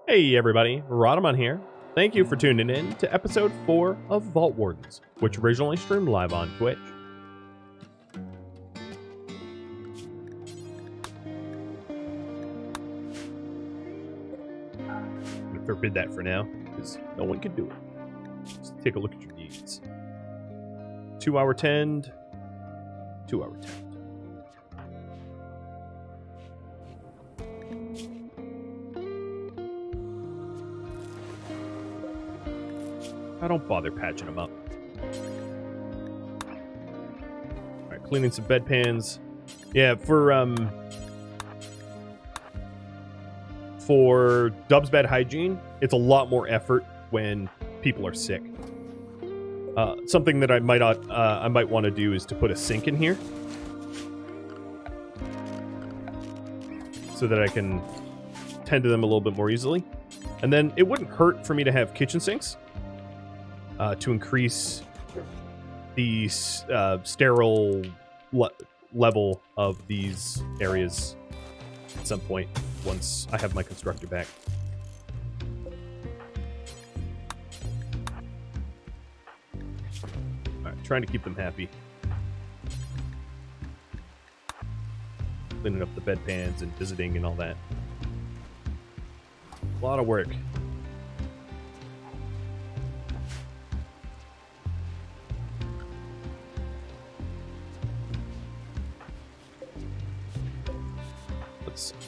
Hey everybody, Rhadamant here. Thank you for tuning in to episode 4 of Vault Wardens, which originally streamed live on Twitch. I'm gonna forbid that for now, because no one can do it. Just take a look at your deeds. 2-hour tend, 2-hour tend. I don't bother patching them up. Alright, cleaning some bedpans. Yeah, for Dub's bed hygiene, it's a lot more effort when people are sick. Something that I might want to do is to put a sink in here, so that I can tend to them a little bit more easily. And then it wouldn't hurt for me to have kitchen sinks. To increase the sterile level of these areas at some point once I have my constructor back. Alright, trying to keep them happy. Cleaning up the bedpans and visiting and all that. A lot of work.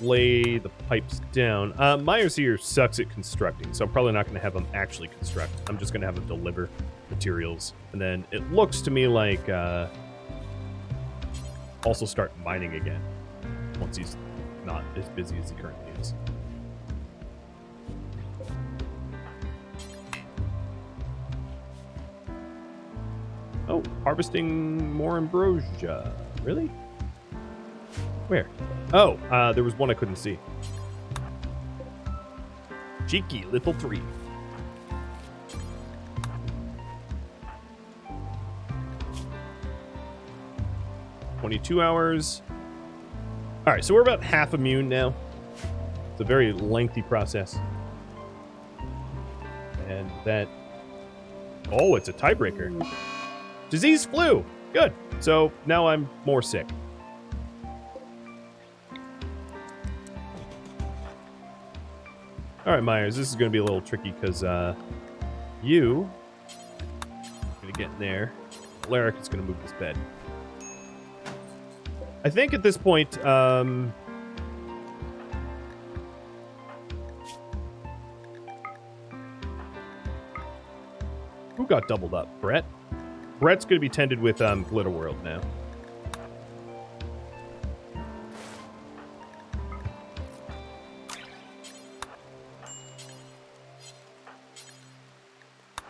Lay the pipes down. Myers here sucks at constructing, so I'm probably not going to have him actually construct. I'm just going to have him deliver materials. And then it looks to me like also start mining again once he's not as busy as he currently is. Oh, harvesting more ambrosia. Really? Where? Oh, there was one I couldn't see. Cheeky little tree. "22 hours. Alright, so we're about half immune now. It's a very lengthy process. And that... Oh, it's a tiebreaker. Disease flu. Good. So now I'm more sick. Alright, Myers, this is going to be a little tricky because you are going to get in there. Alaric is going to move this bed. I think at this point, who got doubled up? Brett? Brett's going to be tended with Glitter World now.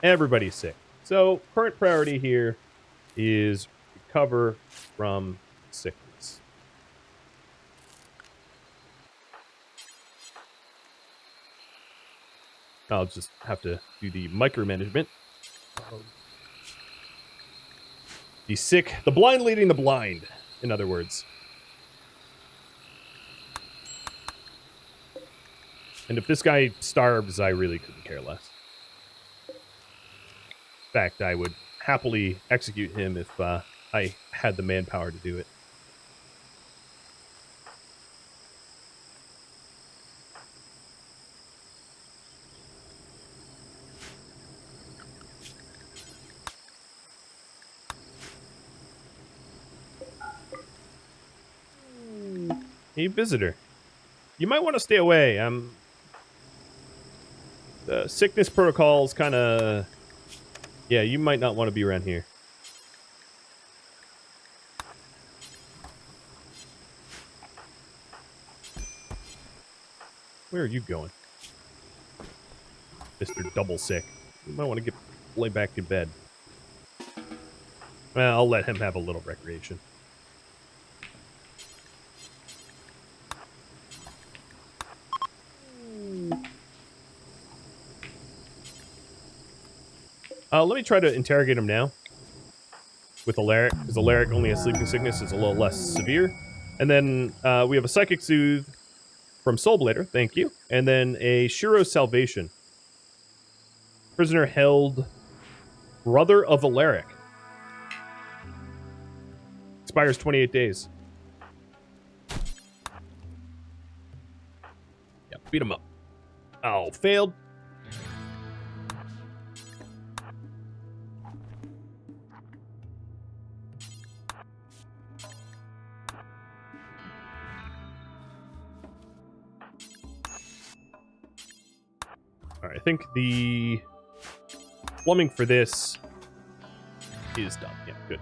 Everybody's sick. So, current priority here is recover from sickness. I'll just have to do the micromanagement. The sick, the blind leading the blind, in other words. And if this guy starves, I really couldn't care less. In fact, I would happily execute him if I had the manpower to do it. Hey, visitor. You might want to stay away. The sickness protocol's kind of... Yeah, you might not want to be around here. Where are you going? Mr. Double Sick. You might want to lay back in bed. Well, I'll let him have a little recreation. Let me try to interrogate him now with Alaric, because Alaric only has sleeping sickness, is a little less severe. And then we have a Psychic Soothe from Soulblader, thank you. And then a Shiro's Salvation. Prisoner held, Brother of Alaric. Expires 28 days. Yeah, beat him up. Oh, failed. All right, I think the plumbing for this is done. Yeah, good.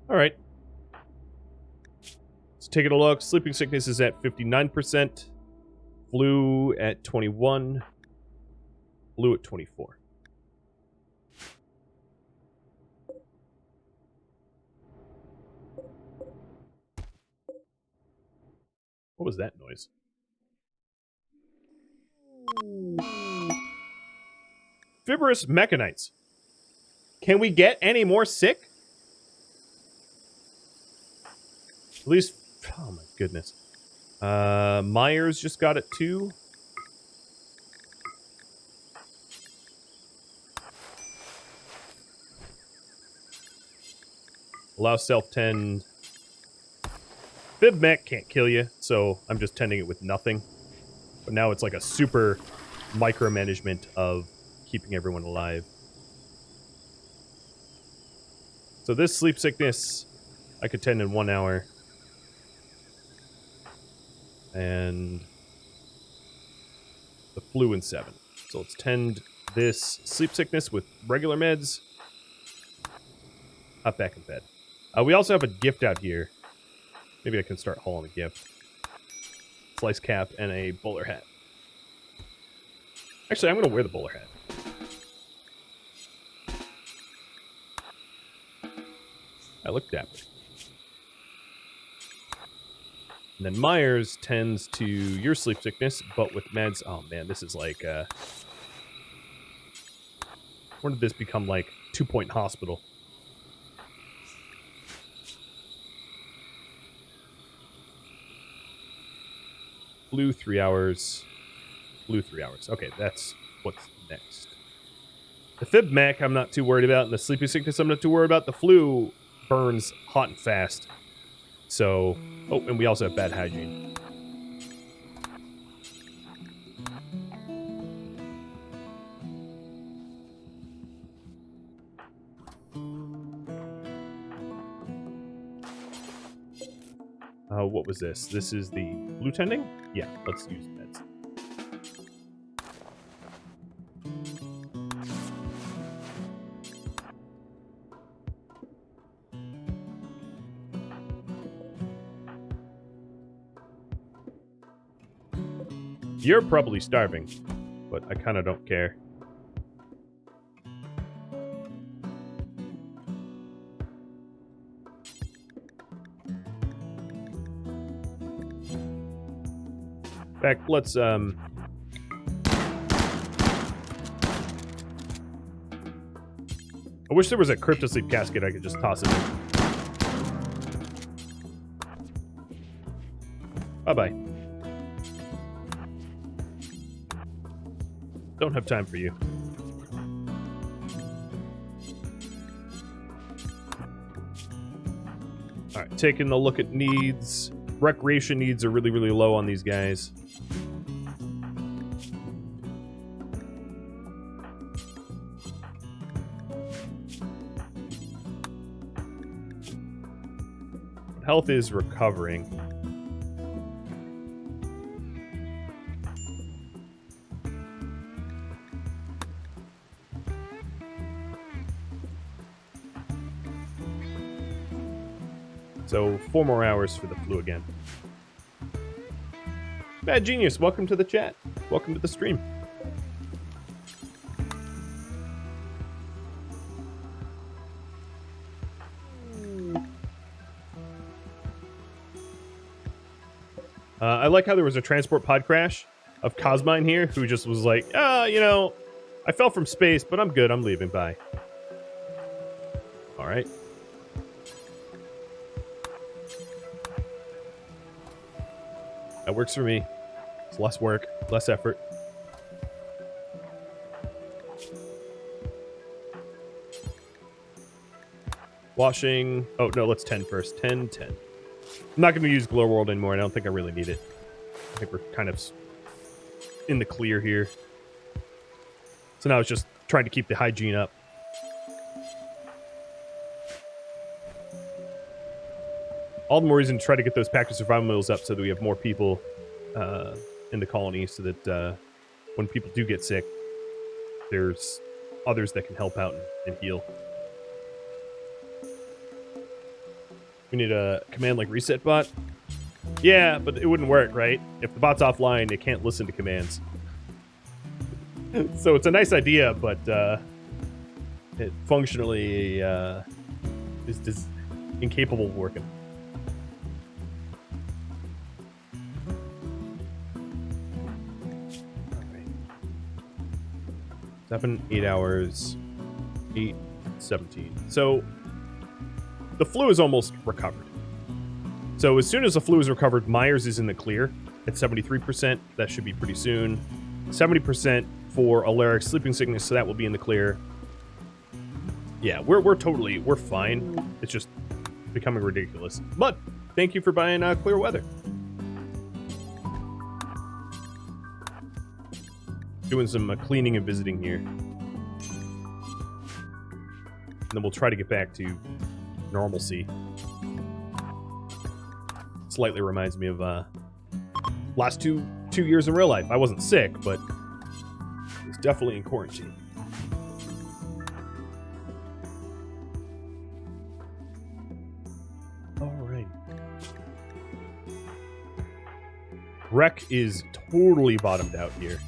All right. Let's take a look. Sleeping sickness is at 59%. Flu at 21. Flu at 24. What was that noise? Fibrous mechanoids. Can we get any more sick? At least, oh my goodness. Myers just got it too. Allow self-tend. Fib mech can't kill you, so I'm just tending it with nothing. But now it's like a super micromanagement of keeping everyone alive. So this sleep sickness, I could tend in 1 hour. And the flu in 7. So let's tend this sleep sickness with regular meds. Hop back in bed. We also have a gift out here. Maybe I can start hauling a gift. Slice cap and a bowler hat. Actually, I'm going to wear the bowler hat. I look dapper. And then Myers tends to your sleep sickness, but with meds. Oh man, this is like, when did this become like 2-point hospital? Flu 3 hours. Flu 3 hours. Okay, that's what's next. The fib mech I'm not too worried about, and the sleeping sickness I'm not too worried about. The flu burns hot and fast. So, oh, and we also have bad hygiene. What was this? This is the blue tending? Yeah, let's use meds. You're probably starving, but I kind of don't care. In fact, let's I wish there was a cryptosleep casket I could just toss it in. Bye-bye. Don't have time for you. Alright, taking a look at needs. Recreation needs are really, really low on these guys. Health is recovering. So 4 more hours for the flu again. Bad Genius, welcome to the chat. Welcome to the stream. I like how there was a transport pod crash of Cosmine here, who just was like, you know, I fell from space, but I'm good. I'm leaving. Bye. All right. That works for me. It's less work, less effort. Washing. Oh, no, let's 10 first. 10, 10. I'm not going to use Glow World anymore. I don't think I really need it. I think we're kind of in the clear here. So now it's just trying to keep the hygiene up. All the more reason to try to get those pack of survival meals up so that we have more people in the colony so that when people do get sick, there's others that can help out and heal. We need a command like reset bot. Yeah, but it wouldn't work, right? If the bot's offline, it can't listen to commands. So it's a nice idea, but it functionally is incapable of working. Alright. 7, 8 hours. 8, 17. So the flu is almost recovered. So as soon as the flu is recovered, Myers is in the clear at 73%. That should be pretty soon. 70% for Alaric sleeping sickness, so that will be in the clear. Yeah, we're fine. It's just becoming ridiculous. But thank you for buying clear weather. Doing some cleaning and visiting here. And then we'll try to get back to normalcy. Slightly reminds me of last two years in real life. I wasn't sick, but I was definitely in quarantine. Alright. Wreck is totally bottomed out here.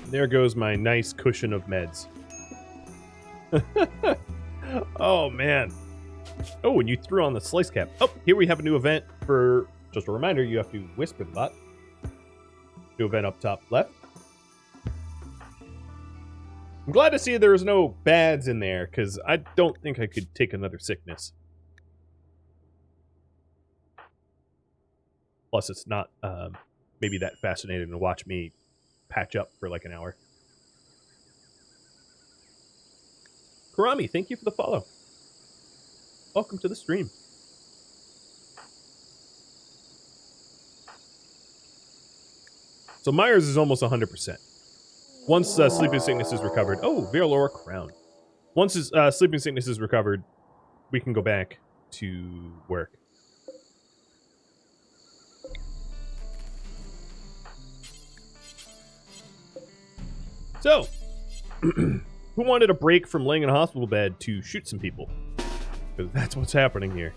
There goes my nice cushion of meds. Oh, man. Oh, and you threw on the slice cap. Oh, here we have a new event for... Just a reminder, you have to whisper the bot. New event up top left. I'm glad to see there's no bads in there, because I don't think I could take another sickness. Plus, it's not maybe that fascinating to watch me patch up for like an hour. Karami, thank you for the follow. Welcome to the stream. So Myers is almost 100%. Once sleeping sickness is recovered... Oh, Virilor Crown. Once his sleeping sickness is recovered, we can go back to work. So, who wanted a break from laying in a hospital bed to shoot some people? Because that's what's happening here.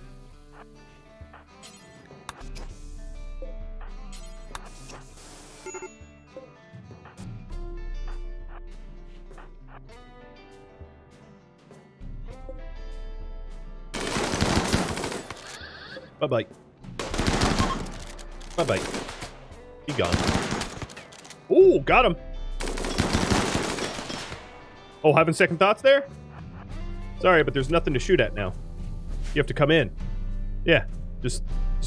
Bye-bye. Bye-bye. Be gone. Ooh, got him. Oh, having second thoughts there? Sorry, but there's nothing to shoot at now. You have to come in. Yeah, just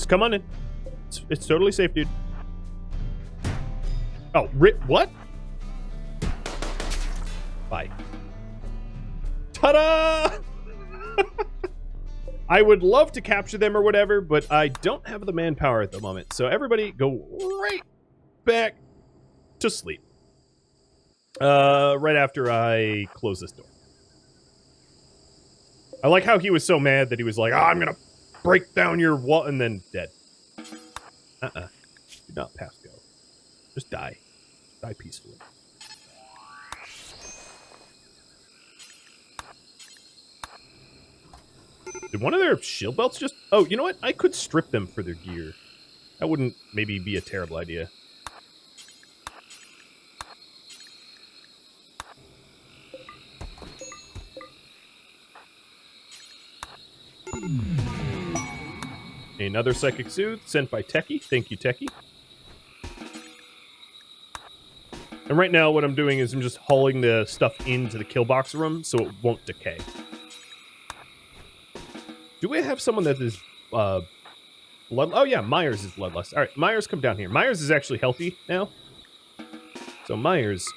come on in. It's totally safe, dude. Oh, what? Bye. Ta-da! I would love to capture them or whatever, but I don't have the manpower at the moment. So everybody go right back to sleep. Right after I close this door. I like how he was so mad that he was like, I'm gonna break down your wall, and then dead. Do not pass go. Just die. Die peacefully. Did one of their shield belts just... Oh, you know what? I could strip them for their gear. That wouldn't maybe be a terrible idea. Another Psychic Soothe sent by Techie. Thank you, Techie. And right now what I'm doing is I'm just hauling the stuff into the kill box room so it won't decay. Do we have someone that is blood? Oh yeah, Myers is bloodlust. All right, Myers, come down here. Myers is actually healthy now. So Myers,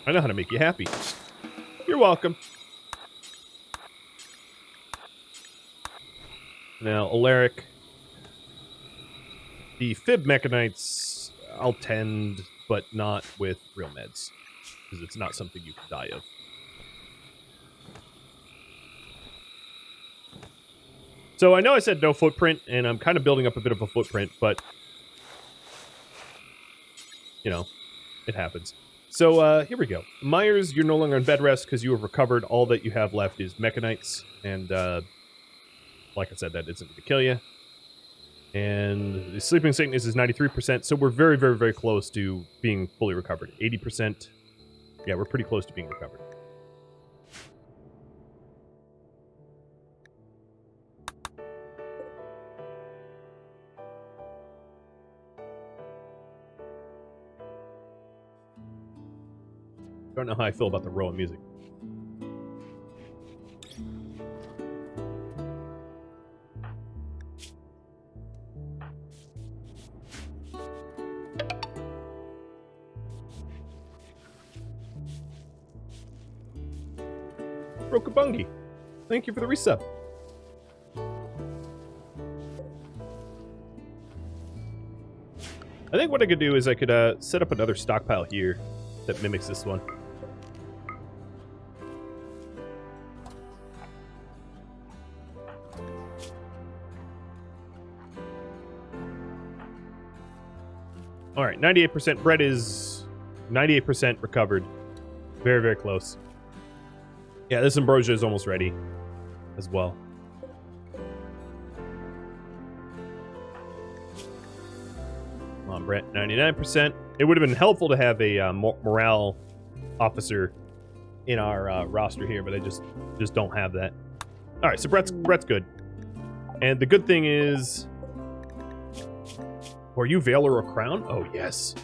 I know how to make you happy. You're welcome. Now, Alaric. The Fib Mechanites, I'll tend, but not with real meds. Because it's not something you can die of. So I know I said no footprint, and I'm kind of building up a bit of a footprint, but, you know, it happens. So here we go. Myers, you're no longer on bed rest because you have recovered. All that you have left is Mechanites, and like I said, that isn't going to kill you. And the sleeping sickness is 93%, so we're very, very, very close to being fully recovered. 80%. Yeah, we're pretty close to being recovered. Don't know how I feel about the Rowan music. Rokabungi, thank you for the resub. I think what I could do is I could set up another stockpile here that mimics this one. All right, 98%. Bread is 98% recovered. Very, very close. Yeah, this ambrosia is almost ready as well. Come on, Brett. 99%. It would have been helpful to have a morale officer in our roster here, but I just don't have that. All right, so Brett's good. And the good thing is... Are you Virilor Crown? Oh, yes.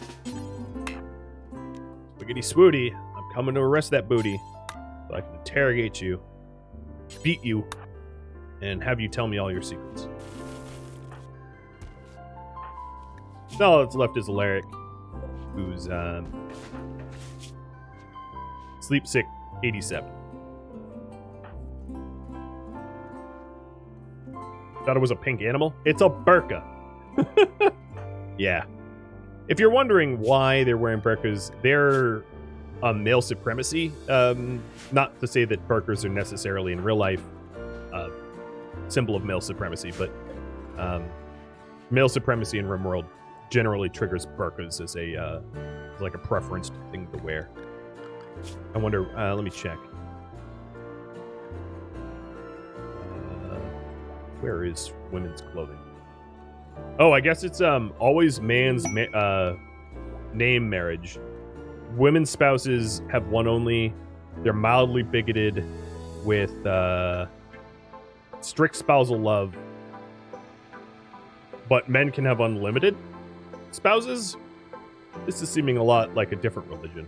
Spaghetti Swooty. I'm coming to arrest that booty. So I can interrogate you, beat you, and have you tell me all your secrets. All that's left is Alaric, who's sleep sick 87. Thought it was a pink animal? It's a burqa. Yeah. If you're wondering why they're wearing burqas, they're male supremacy. Not to say that burqas are necessarily in real life symbol of male supremacy, but male supremacy in RimWorld generally triggers burqas as a like a preferenced thing to wear. I wonder. Let me check. Where is women's clothing? Oh, I guess it's always man's name marriage. Women's spouses have one only. They're mildly bigoted with strict spousal love. But men can have unlimited spouses. This is seeming a lot like a different religion.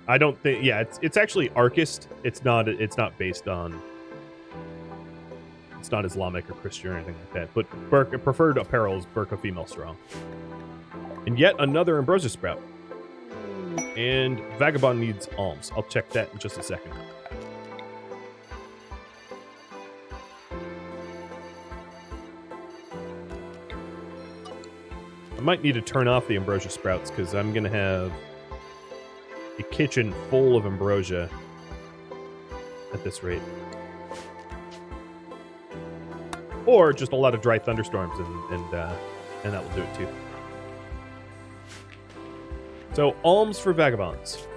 I don't think... Yeah, it's actually Archist. It's not based on... It's not Islamic or Christian or anything like that. But preferred apparel is burqa female strong. And yet another ambrosia sprout. And Vagabond needs alms. I'll check that in just a second. I might need to turn off the ambrosia sprouts because I'm going to have a kitchen full of ambrosia at this rate. Or just a lot of dry thunderstorms, and that will do it too. So, alms for vagabonds.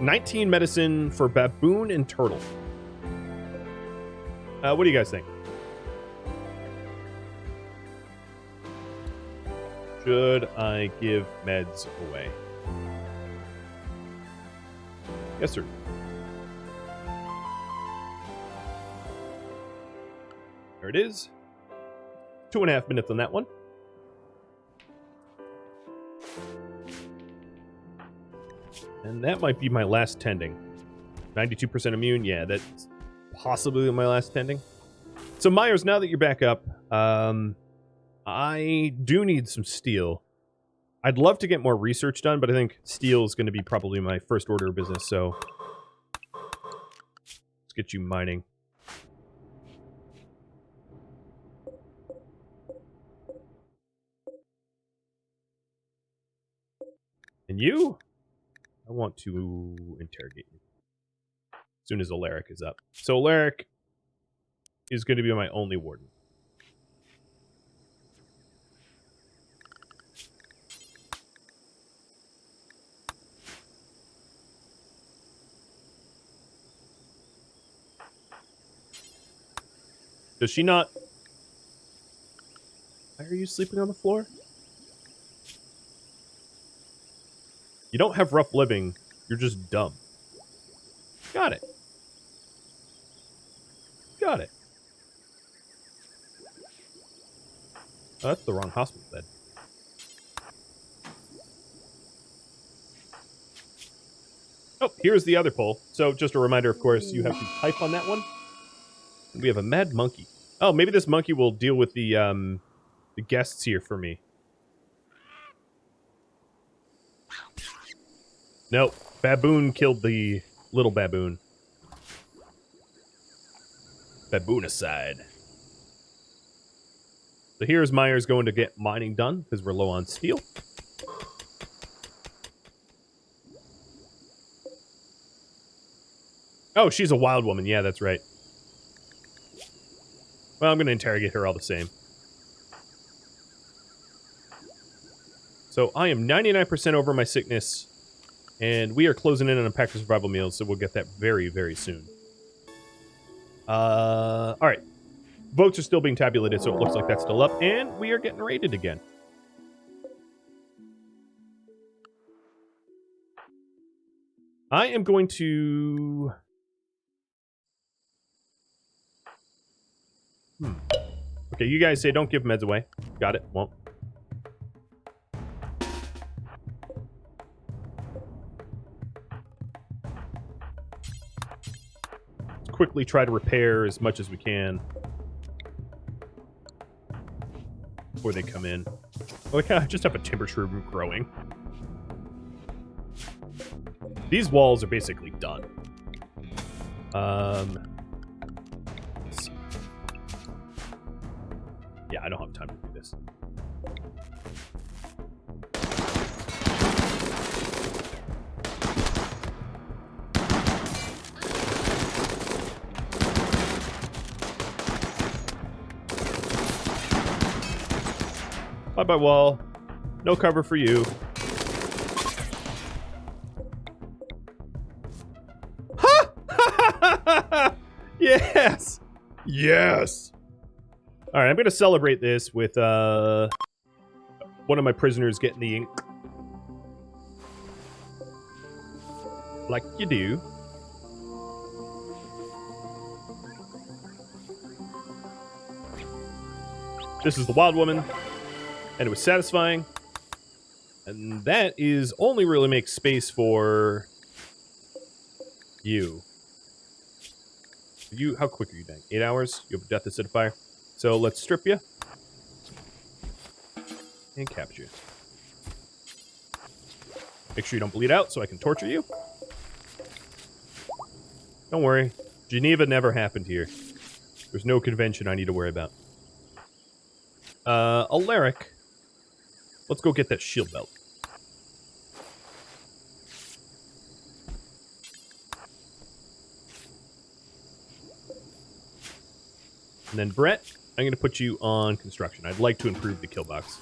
19 medicine for baboon and turtle. What do you guys think? should I give meds away? Yes, sir. There it is. 2.5 minutes on that one. And that might be my last tending. 92% immune. Yeah, that's possibly my last tending. So, Myers, now that you're back up, I do need some steel. I'd love to get more research done, but I think steel is going to be probably my first order of business, so let's get you mining. And you? I want to interrogate you as soon as Alaric is up. So Alaric is going to be my only warden. Does she not? Why are you sleeping on the floor? You don't have rough living. You're just dumb. Got it. Got it. Oh, that's the wrong hospital bed. Oh, here's the other poll. So just a reminder, of course, you have to type on that one. And we have a mad monkey. Oh, maybe this monkey will deal with the guests here for me. Nope. Baboon killed the little baboon. Baboonicide. So here's Myers going to get mining done because we're low on steel. Oh, she's a wild woman. Yeah, that's right. Well, I'm going to interrogate her all the same. So I am 99% over my sickness, and we are closing in on a pack of survival meals, so we'll get that very, very soon. All right. Votes are still being tabulated, so it looks like that's still up, and we are getting raided again. I am going to... Okay, you guys say don't give meds away. Got it. Won't. Let's quickly try to repair as much as we can before they come in. Oh, I just have a timber shroom growing. These walls are basically done. Let's see. Yeah, I don't have time to do this. Bye-bye, wall. No cover for you. Ha! Yes! Yes! Alright, I'm going to celebrate this with one of my prisoners getting the ink. Like you do. This is the wild woman. And it was satisfying. And that is only really makes space for you. You, how quick are you dying? 8 hours? You have a death acidifier. So let's strip you. And capture you. Make sure you don't bleed out so I can torture you. Don't worry. Geneva never happened here. There's no convention I need to worry about. Alaric. Let's go get that shield belt. And then Brett, I'm going to put you on construction. I'd like to improve the kill box.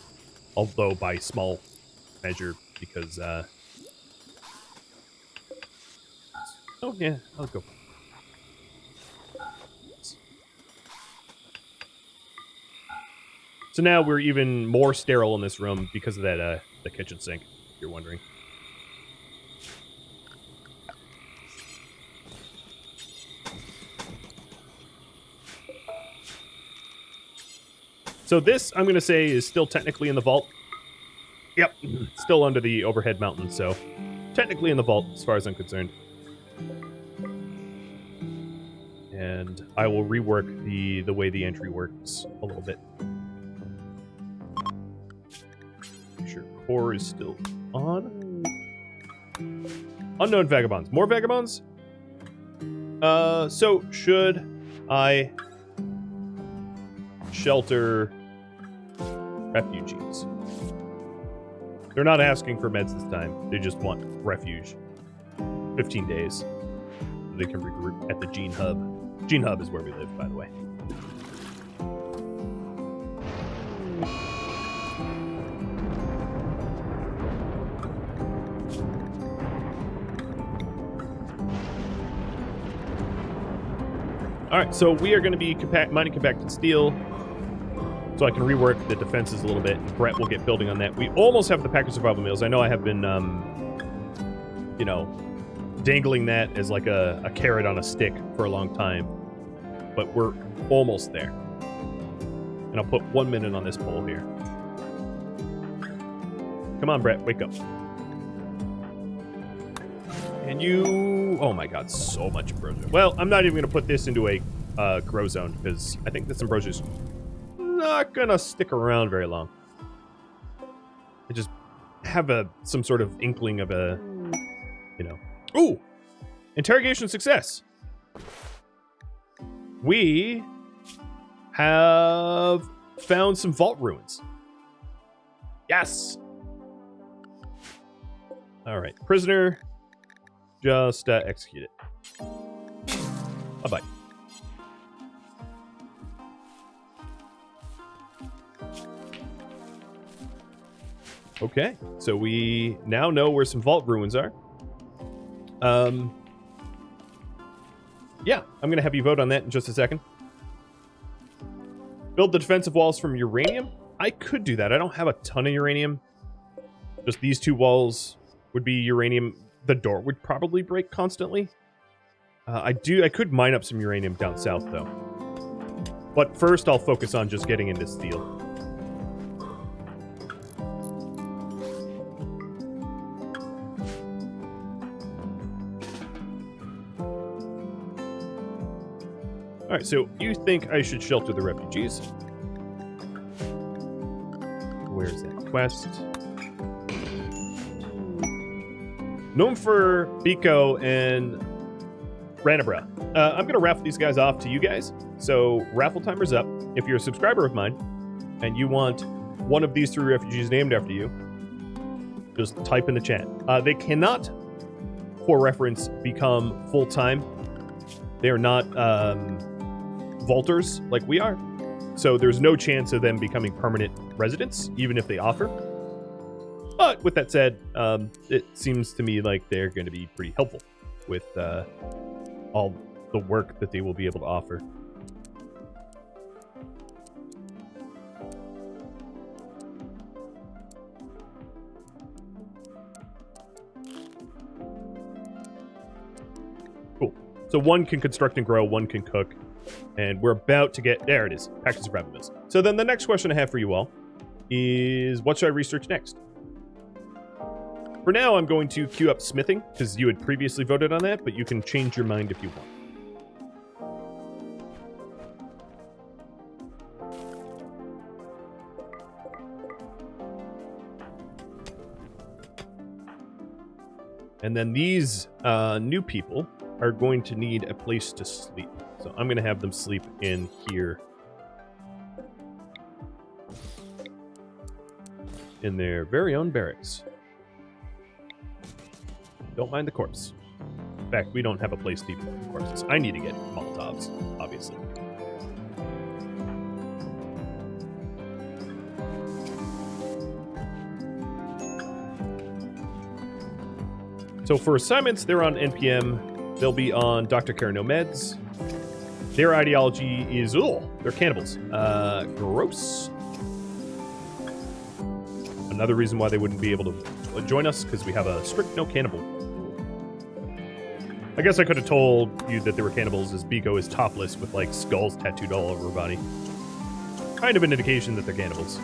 Although by small measure, because, oh, yeah, I'll go. So now we're even more sterile in this room because of that the kitchen sink, if you're wondering. So this, I'm going to say, is still technically in the vault. Yep, still under the overhead mountain, so technically in the vault as far as I'm concerned. And I will rework the way the entry works a little bit. Make sure core is still on. Unknown vagabonds. More vagabonds? So should I shelter refugees? They're not asking for meds this time. They just want refuge. 15 days. So they can regroup at the Gene Hub. Gene Hub is where we live, by the way. Alright, so we are going to be mining compacted steel, so I can rework the defenses a little bit, and Brett will get building on that. We almost have the pack of survival meals. I know I have been, you know, dangling that as like a carrot on a stick for a long time, but we're almost there. And I'll put 1 minute on this poll here. Come on, Brett, wake up. And you... Oh my god, so much ambrosia. Well, I'm not even going to put this into a grow zone, because I think this ambrosia is not going to stick around very long. I just have some sort of inkling of a, you know... Ooh! Interrogation success! We have found some vault ruins. Yes! Alright, prisoner... Just execute it. Bye-bye. Okay, so we now know where some vault ruins are. Yeah, I'm going to have you vote on that in just a second. Build the defensive walls from uranium? I could do that. I don't have a ton of uranium. Just these two walls would be uranium. The door would probably break constantly. I could mine up some uranium down south, though. But first, I'll focus on just getting into steel. Alright, so you think I should shelter the refugees. Where's that quest? Known for Biko and Ranabra. I'm going to raffle these guys off to you guys. So raffle timer's up. If you're a subscriber of mine and you want one of these 3 refugees named after you, just type in the chat. They cannot, for reference, become full-time. They are not vaulters like we are. So there's no chance of them becoming permanent residents, even if they offer. But with that said, it seems to me like they're going to be pretty helpful with all the work that they will be able to offer. Cool. So one can construct and grow, one can cook, and we're about to get... There it is. Pack of survival meals. So then the next question I have for you all is, what should I research next? For now, I'm going to queue up smithing, because you had previously voted on that, but you can change your mind if you want. And then these new people are going to need a place to sleep. So I'm going to have them sleep in here. In their very own barracks. Don't mind the corpse. In fact, we don't have a place to even put the corpses. I need to get Molotovs, obviously. So for assignments, they're on NPM. They'll be on Dr. Care No Meds. Their ideology is, they're cannibals. Gross. another reason why they wouldn't be able to join us, because we have a strict no cannibal. I guess I could have told you that they were cannibals, as Biko is topless with, like, skulls tattooed all over her body. Kind of an indication that they're cannibals.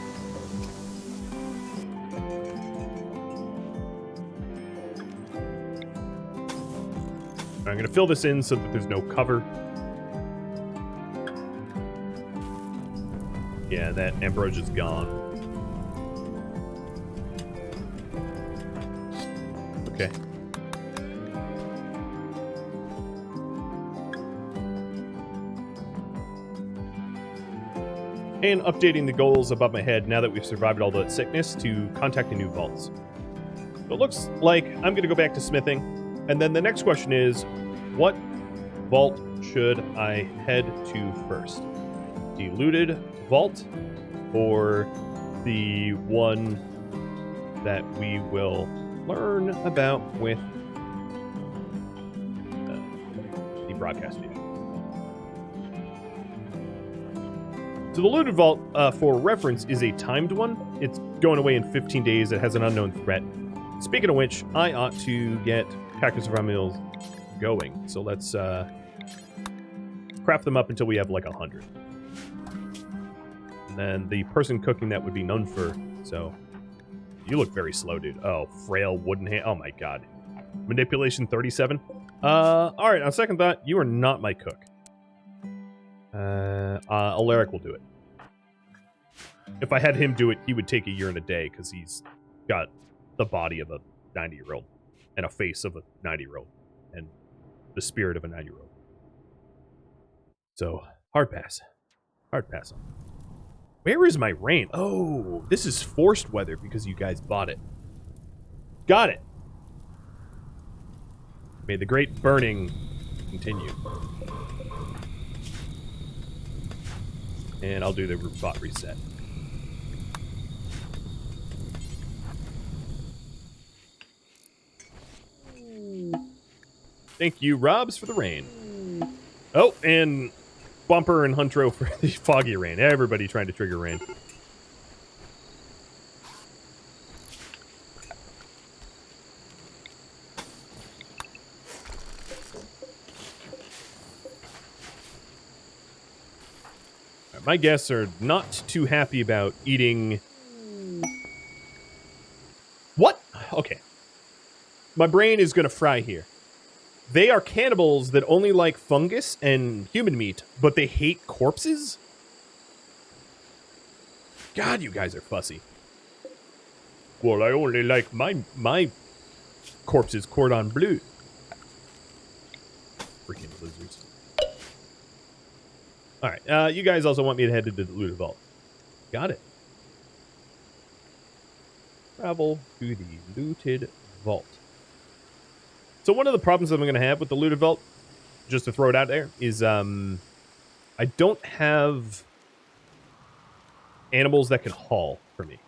I'm going to fill this in so that there's no cover. Yeah, that ambrosia's gone. Okay. And updating the goals above my head now that we've survived all the sickness to contact the new vaults. So it looks like I'm going to go back to smithing. And then the next question is, what vault should I head to first? The looted vault or the one that we will learn about with the broadcast station? So the looted vault, for reference, is a timed one. It's going away in 15 days. It has an unknown threat. Speaking of which, I ought to get packets of raw meals going. So let's craft them up until we have like 100. And then the person cooking that would be Nunfer. So you look very slow, dude. Oh, frail wooden hand. Oh my god. Manipulation 37. All right. On second thought, you are not my cook. Alaric will do it. If I had him do it, he would take a year and a day because he's got the body of a 90-year-old and a face of a 90-year-old and the spirit of a 90-year-old. So, hard pass. Hard pass on. Where is my rain? Oh, this is forced weather because you guys bought it. Got it. May the great burning continue. And I'll do the bot reset. Thank you, Robs, for the rain. Oh, and Bumper and Huntro for the foggy rain. Everybody trying to trigger rain. My guests are not too happy about eating... What? Okay. My brain is going to fry here. They are cannibals that only like fungus and human meat, but they hate corpses? God, you guys are fussy. Well, I only like my corpses cordon bleu. Freaking lizards. Alright, you guys also want me to head to the looted vault. Got it. Travel to the looted vault. So one of the problems that I'm going to have with the looted vault, just to throw it out there, is I don't have animals that can haul for me.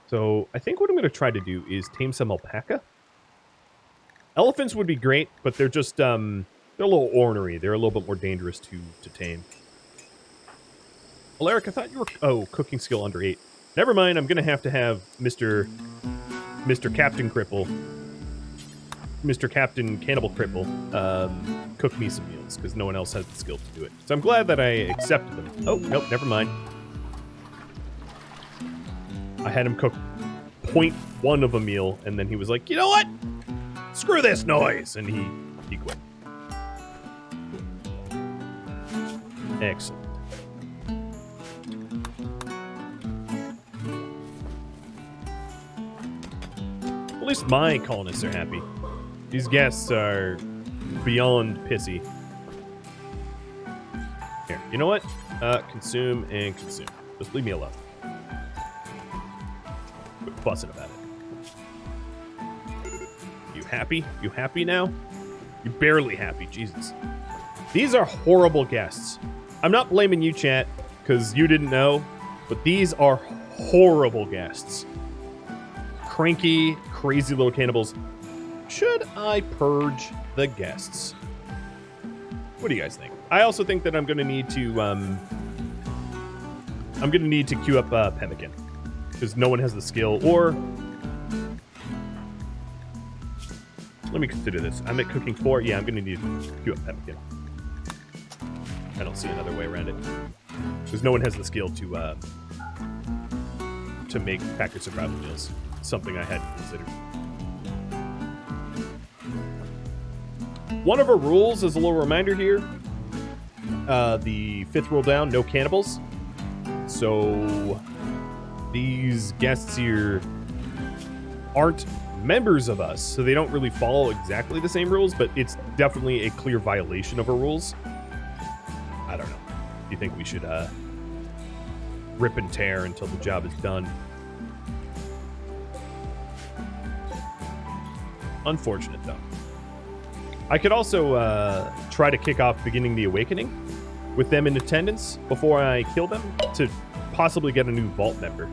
So I think what I'm going to try to do is tame some alpaca. Elephants would be great, but they're just, they're a little ornery. They're a little bit more dangerous to tame. Alaric, I thought you were... Oh, cooking skill under 8. Never mind, I'm going to have Mr. Captain Cripple... Mr. Captain Cannibal Cripple cook me some meals, because no one else has the skill to do it. So I'm glad that I accepted them. Oh, nope, never mind. I had him cook 0.1 of a meal, and then he was like, you know what? Screw this noise! And he quit. Excellent. At least my colonists are happy. These guests are beyond pissy. Here, you know what? Consume and consume. Just leave me alone. Quit fussing about it. You happy? You happy now? You're barely happy, Jesus. These are horrible guests. I'm not blaming you, chat, because you didn't know, but these are horrible guests. Cranky, crazy little cannibals. Should I purge the guests? What do you guys think? I also think that I'm going to need to queue up Pemmican. because no one has the skill. Or let me consider this. I'm at cooking 4. Yeah, I'm going to need to queue up pemmican. I don't see another way around it, because no one has the skill to make packer survival meals. Something I hadn't considered. One of our rules, as a little reminder here, the 5th rule down, no cannibals. So these guests here aren't members of us, so they don't really follow exactly the same rules, but it's definitely a clear violation of our rules. I don't know. Do you think we should rip and tear until the job is done? Unfortunate, though. I could also try to kick off beginning the awakening with them in attendance before I kill them to possibly get a new vault member.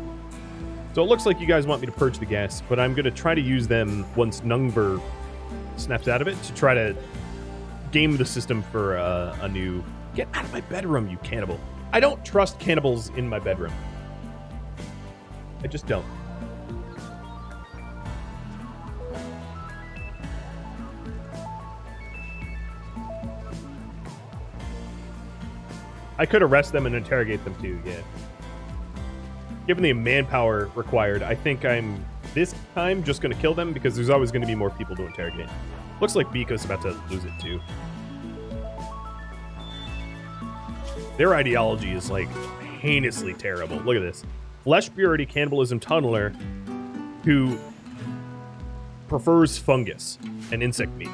So it looks like you guys want me to purge the guests, but I'm going to try to use them once Nungber snaps out of it to try to game the system for a new... Get out of my bedroom, you cannibal. I don't trust cannibals in my bedroom. I just don't. I could arrest them and interrogate them too, yeah. Given the manpower required, I think I'm, this time, just going to kill them because there's always going to be more people to interrogate. Looks like Biko's about to lose it too. Their ideology is, like, heinously terrible. Look at this. Flesh purity cannibalism tunneler who prefers fungus and insect meat.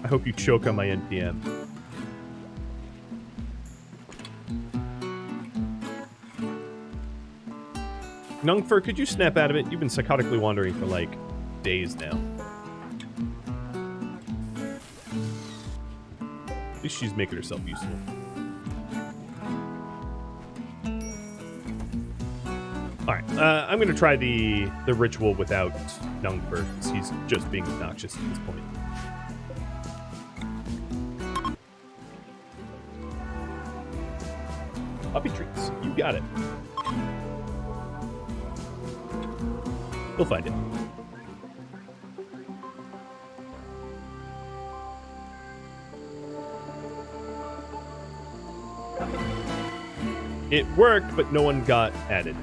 I hope you choke on my NPM. Nungfer, could you snap out of it? You've been psychotically wandering for, like, days now. At least she's making herself useful. Alright, I'm going to try the ritual without Nungfer, because he's just being obnoxious at this point. Puppy treats. You got it. You'll find it. It worked, but no one got added.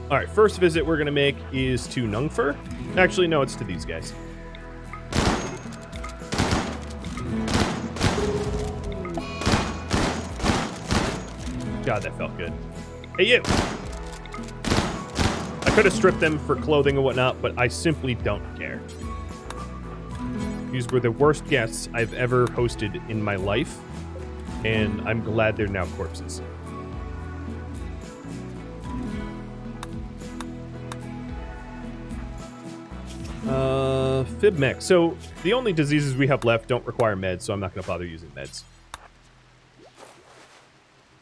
Alright, first visit we're going to make is to Nungfer. Actually, no, it's to these guys. God, that felt good. Hey, you! I could have stripped them for clothing and whatnot, but I simply don't care. These were the worst guests I've ever hosted in my life, and I'm glad they're now corpses. Fibmech. So, the only diseases we have left don't require meds, so I'm not going to bother using meds.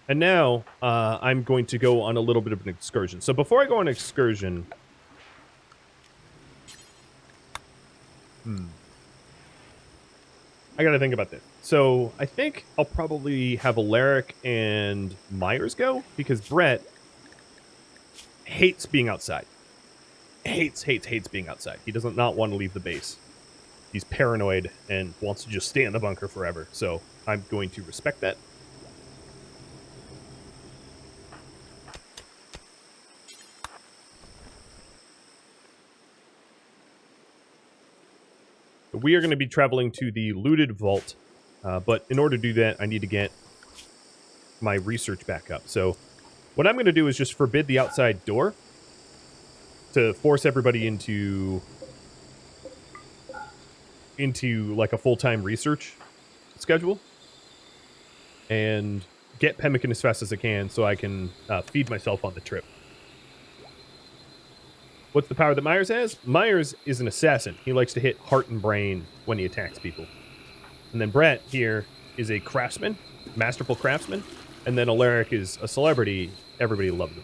And now, I'm going to go on a little bit of an excursion. So before I go on an excursion... I gotta think about this. So, I think I'll probably have Alaric and Myers go, because Brett hates being outside. Hates being outside. He does not want to leave the base. He's paranoid and wants to just stay in the bunker forever. So, I'm going to respect that. We are going to be traveling to the looted vault, but in order to do that, I need to get my research back up. So what I'm going to do is just forbid the outside door to force everybody into like a full-time research schedule and get pemmican as fast as I can so I can feed myself on the trip. What's the power that Myers has? Myers is an assassin. He likes to hit heart and brain when he attacks people. And then Brett here is a craftsman, masterful craftsman. And then Alaric is a celebrity. Everybody loves him.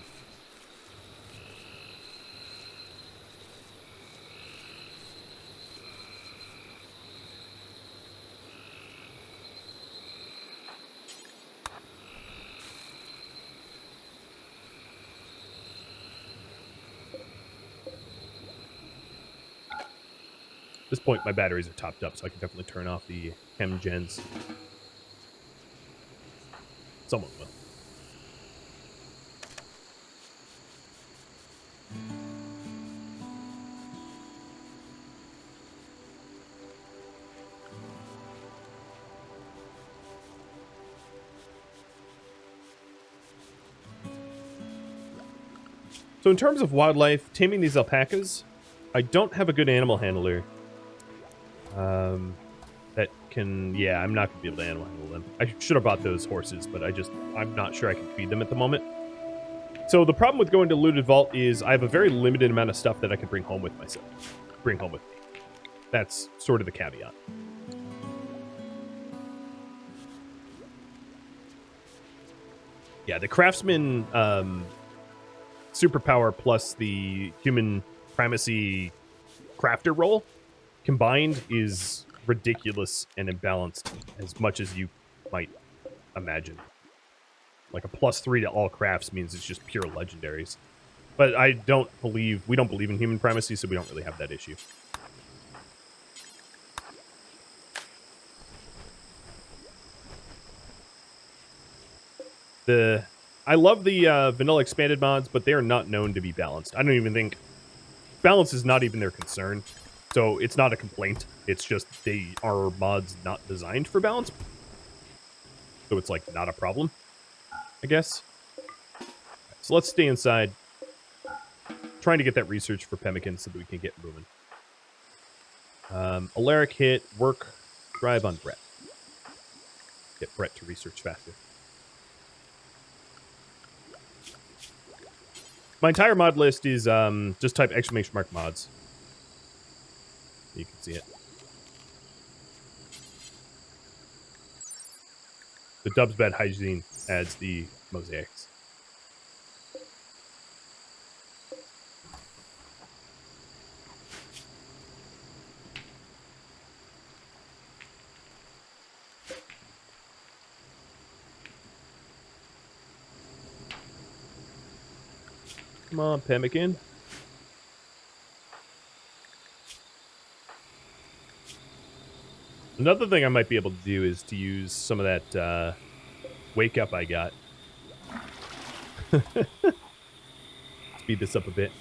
point, my batteries are topped up, so I can definitely turn off the chem gens. Someone will. So in terms of wildlife, taming these alpacas, I don't have a good animal handler. That can, yeah, I'm not going to be able to animal handle them. I should have bought those horses, but I'm not sure I can feed them at the moment. So the problem with going to Looted Vault is I have a very limited amount of stuff that I can bring home with myself. Bring home with me. That's sort of the caveat. Yeah, the craftsman superpower plus the human primacy crafter role combined is ridiculous and imbalanced as much as you might imagine. Like a +3 to all crafts means it's just pure legendaries. But we don't believe in human primacy, so we don't really have that issue. I love the vanilla expanded mods, but they are not known to be balanced. I don't even think balance is not even their concern. So it's not a complaint. It's just they are mods not designed for balance. So it's like not a problem, I guess. So let's stay inside. Trying to get that research for pemmican so that we can get moving. Alaric hit, work, drive on Brett. Get Brett to research faster. My entire mod list is just type !mark mods. You can see it. The Dubs Bed Hygiene adds the mosaics. Come on, pemmican. Another thing I might be able to do is to use some of that wake up I got. Speed this up a bit.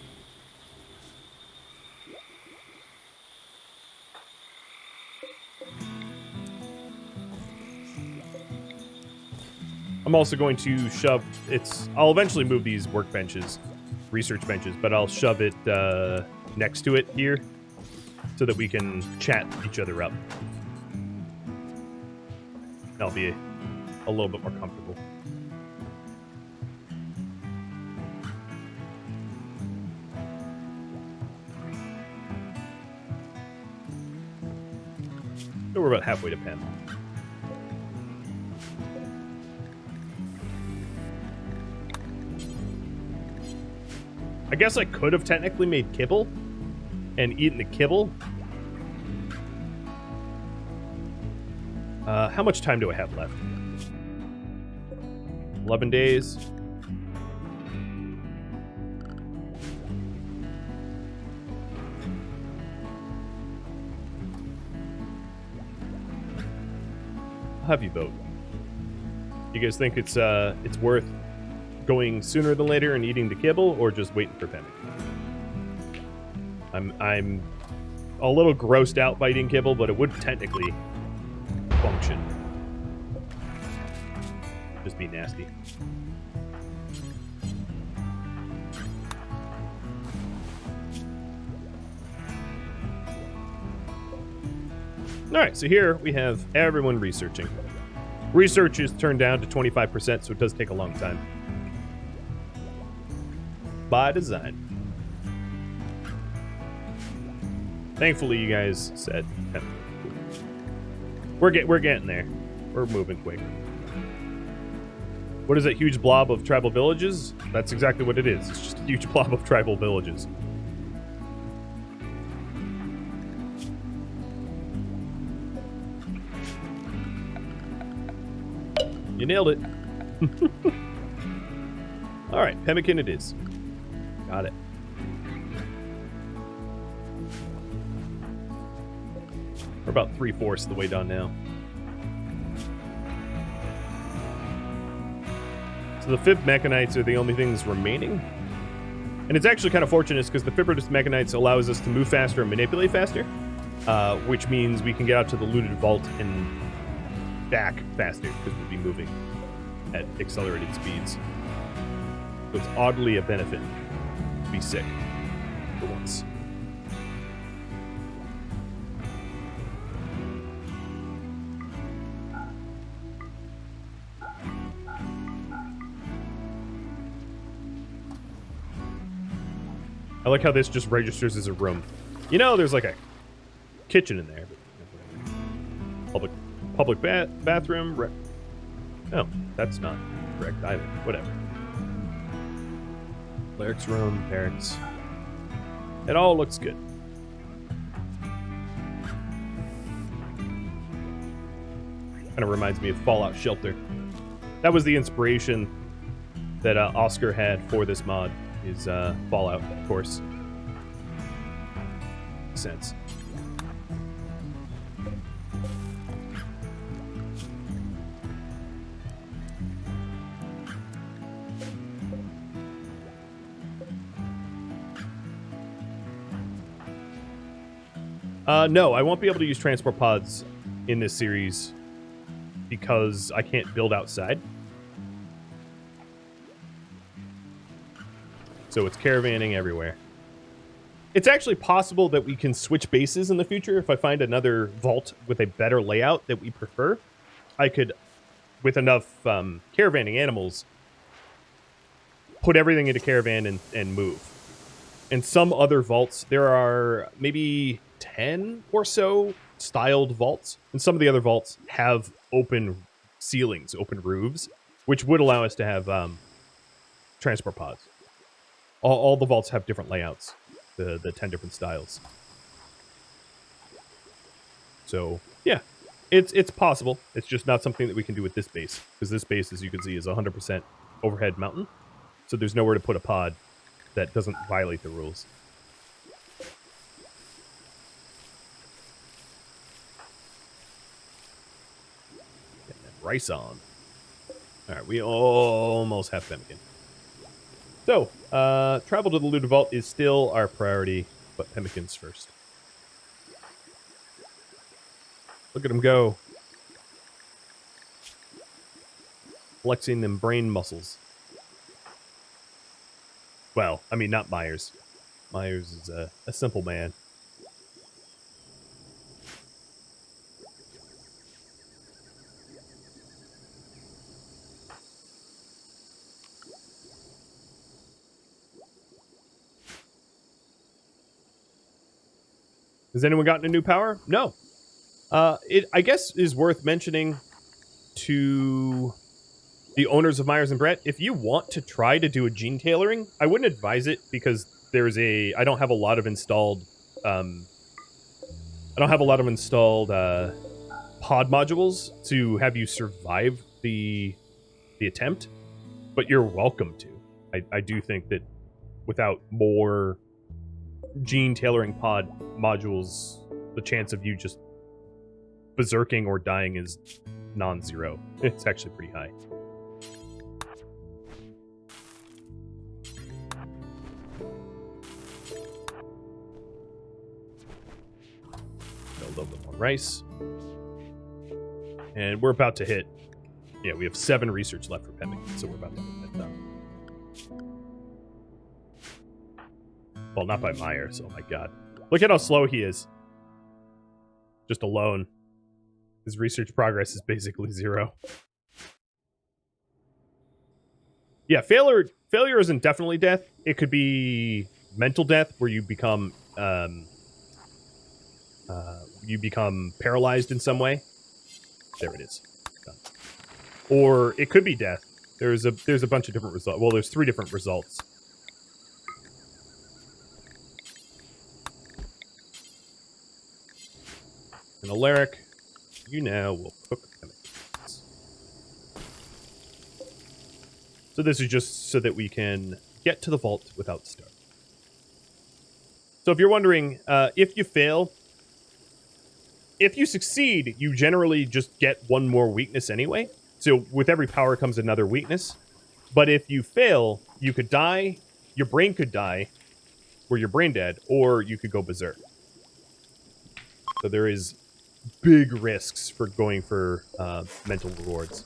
I'm also going to shove I'll eventually move these workbenches, research benches, but I'll shove it next to it here so that we can chat each other up. That'll be a little bit more comfortable. So we're about halfway to Pen. I guess I could have technically made kibble and eaten the kibble. How much time do I have left? 11 days. I'll have you vote. You guys think it's worth going sooner than later and eating the kibble, or just waiting for pemmican? I'm a little grossed out by eating kibble, but it would technically function. Just be nasty. Alright, so here we have everyone researching. Research is turned down to 25%, so it does take a long time. By design. Thankfully, you guys said we're getting there. We're moving quick. What is that huge blob of tribal villages? That's exactly what it is. It's just a huge blob of tribal villages. You nailed it. All right, pemmican it is. Got it. about 3/4 of the way done now. So the fib mechanites are the only things remaining. And it's actually kind of fortunate because the fibrous mechanites allows us to move faster and manipulate faster, which means we can get out to the looted vault and back faster because we'll be moving at accelerated speeds. So it's oddly a benefit to be sick for once. I like how this just registers as a room. You know, there's like a kitchen in there. Public bathroom. Oh, that's not correct either. Whatever. Cleric's room, barracks. It all looks good. Kind of reminds me of Fallout Shelter. That was the inspiration that Oscar had for this mod. Is Fallout, of course. Makes sense. No, I won't be able to use transport pods in this series because I can't build outside. So it's caravanning everywhere. It's actually possible that we can switch bases in the future. If I find another vault with a better layout that we prefer, I could, with enough caravanning animals, put everything into caravan and move. In some other vaults, there are maybe 10 or so styled vaults. And some of the other vaults have open ceilings, open roofs, which would allow us to have transport pods. All the vaults have different layouts, the 10 different styles. So, yeah, it's possible. It's just not something that we can do with this base, because this base, as you can see, is 100% overhead mountain. So there's nowhere to put a pod that doesn't violate the rules. Get that rice on. All right, we almost have pemmican. So, travel to the looted vault is still our priority, but pemmican's first. Look at him go. Flexing them brain muscles. Well, I mean, not Myers. Myers is a simple man. Has anyone gotten a new power? No. It, I guess, is worth mentioning to the owners of Myers and Brett, if you want to try to do a gene tailoring, I wouldn't advise it because there's I don't have a lot of installed, pod modules to have you survive the attempt, but you're welcome to. I do think that without more gene tailoring pod modules, the chance of you just berserking or dying is non-zero. It's actually pretty high. A little bit more rice. And we're about to hit... Yeah, we have 7 research left for pemmican, so we're about to hit that done. Well, not by Myers, oh my god. Look at how slow he is. Just alone. His research progress is basically 0. Yeah, failure isn't definitely death. It could be mental death, where you become paralyzed in some way. There it is. Done. Or it could be death. There's a bunch of different results. Well, there's 3 different results. And Alaric, you now will cook pemmican. So this is just so that we can get to the vault without starving. So if you're wondering, if you fail, if you succeed, you generally just get one more weakness anyway. So with every power comes another weakness. But if you fail, you could die, your brain could die, where you're brain dead, or you could go berserk. So there is big risks for going for mental rewards.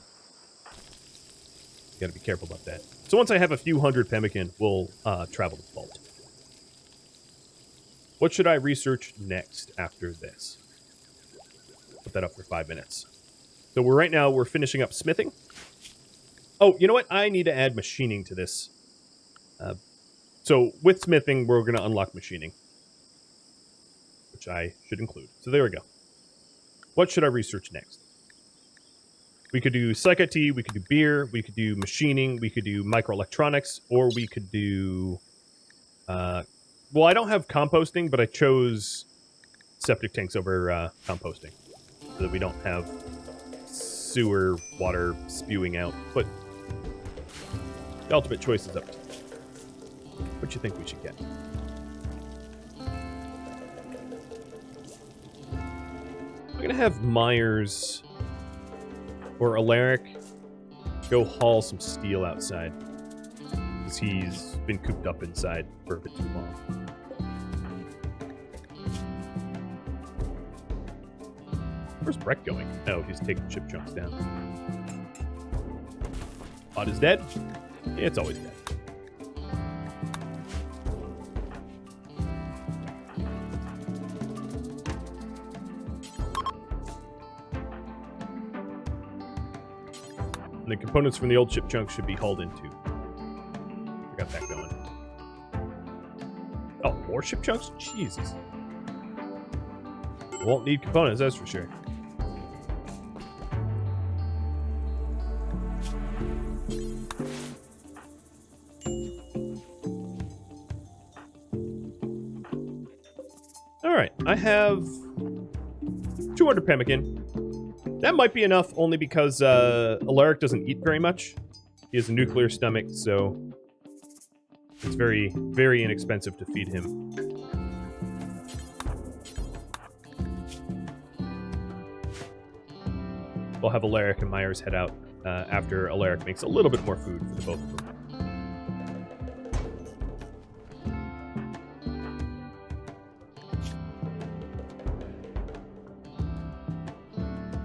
You gotta be careful about that. So once I have a few hundred pemmican, we'll travel to the vault. What should I research next after this? Put that up for 5 minutes. So right now we're finishing up smithing. Oh, you know what? I need to add machining to this. So with smithing, we're going to unlock machining, which I should include. So there we go. What should I research next? We could do psycasting, we could do beer, we could do machining, we could do microelectronics, or we could do... well, I don't have composting, but I chose septic tanks over composting, so that we don't have sewer water spewing out. But the ultimate choice is up to you. What do you think we should get? I'm going to have Myers or Alaric go haul some steel outside, because he's been cooped up inside for a bit too long. Where's Brett going? Oh, he's taking ship chunks down. Pod is dead? Yeah, it's always dead. And the components from the old ship chunks should be hauled in too. We got that going. Oh, more ship chunks? Jesus. Won't need components, that's for sure. Alright, I have 200 pemmican. That might be enough only because Alaric doesn't eat very much. He has a nuclear stomach, so it's very, very inexpensive to feed him. We'll have Alaric and Myers head out after Alaric makes a little bit more food for the both of them.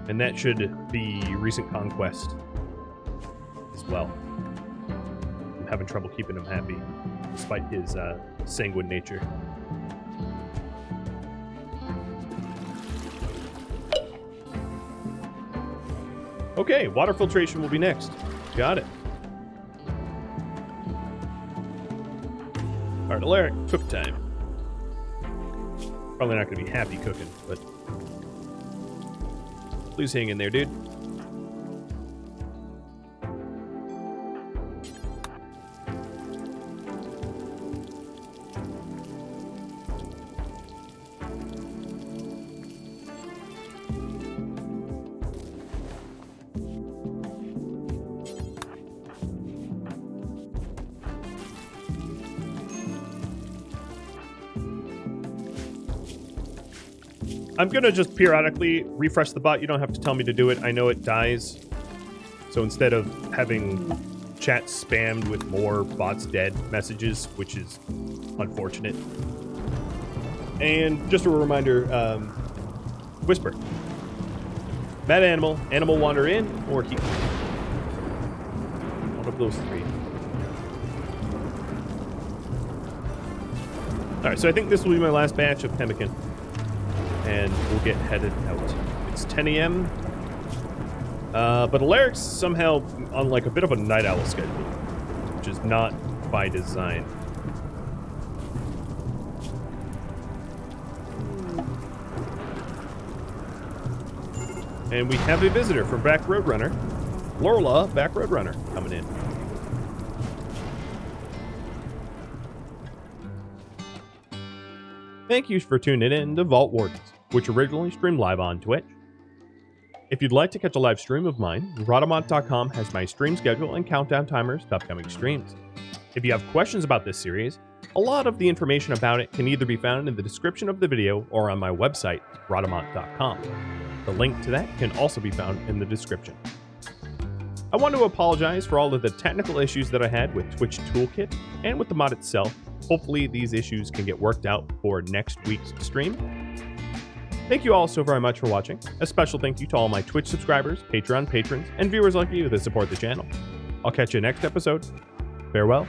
And that should be recent conquest as well. I'm having trouble keeping him happy, despite his sanguine nature. Okay, water filtration will be next. Got it. Alright, Alaric, cook time. Probably not going to be happy cooking, but... please hang in there, dude. I'm going to just periodically refresh the bot. You don't have to tell me to do it. I know it dies. So instead of having chat spammed with more bots dead messages, which is unfortunate. And just a reminder, whisper. Bad animal, animal wander in, or heat. One of those three. Alright, so I think this will be my last batch of pemmican. And we'll get headed out. It's 10 a.m. But Alaric's somehow on like a bit of a night owl schedule, which is not by design. And we have a visitor from Back Roadrunner. Lorla, Back Roadrunner, coming in. Thank you for tuning in to Vault Wardens, which originally streamed live on Twitch. If you'd like to catch a live stream of mine, Rhadamant.com has my stream schedule and countdown timers to upcoming streams. If you have questions about this series, A lot of the information about it can either be found in the description of the video or on my website, Rhadamant.com. The link to that can also be found in the description. I want to apologize for all of the technical issues that I had with TwitchToolkit and with the mod itself. Hopefully these issues can get worked out for next week's stream. Thank you all so very much for watching. A special thank you to all my Twitch subscribers, Patreon patrons, and viewers like you that support the channel. I'll catch you next episode. Farewell.